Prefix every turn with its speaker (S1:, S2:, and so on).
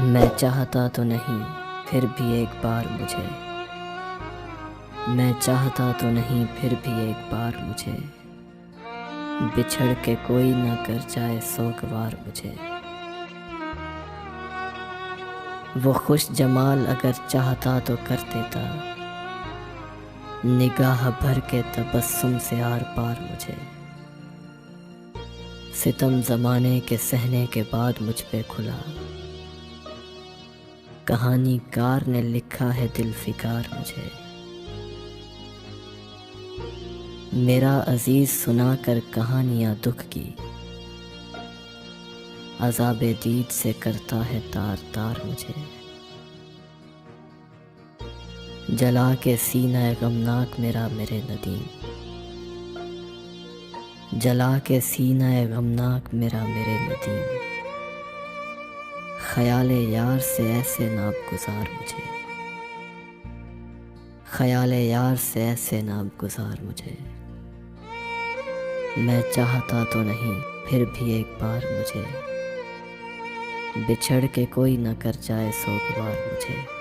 S1: मैं चाहता तो नहीं फिर भी एक बार मुझे, मैं चाहता तो नहीं फिर भी एक बार मुझे, बिछड़ के कोई ना कर जाए सोगवार मुझे। वो खुश जमाल अगर चाहता तो कर देता, निगाह भर के तबस्सुम से आर पार मुझे। सितम ज़माने के सहने के बाद मुझ पे खुला, कहानीकार ने लिखा है दिल फिकार मुझे। मेरा अजीज सुना कर कहानियाँ दुख की, अज़ाबे दीद से करता है तार तार मुझे। जला के सीना गमनाक मेरा मेरे नदीम, जला के सीना गमनाक मेरा मेरे नदीम। ख़याल यार से ऐसे नाब गुज़ार मुझे, ख़याल यार से ऐसे नाब गुज़ार मुझे। मैं चाहता तो नहीं फिर भी एक बार मुझे, बिछड़ के कोई न कर जाए सोगवार मुझे।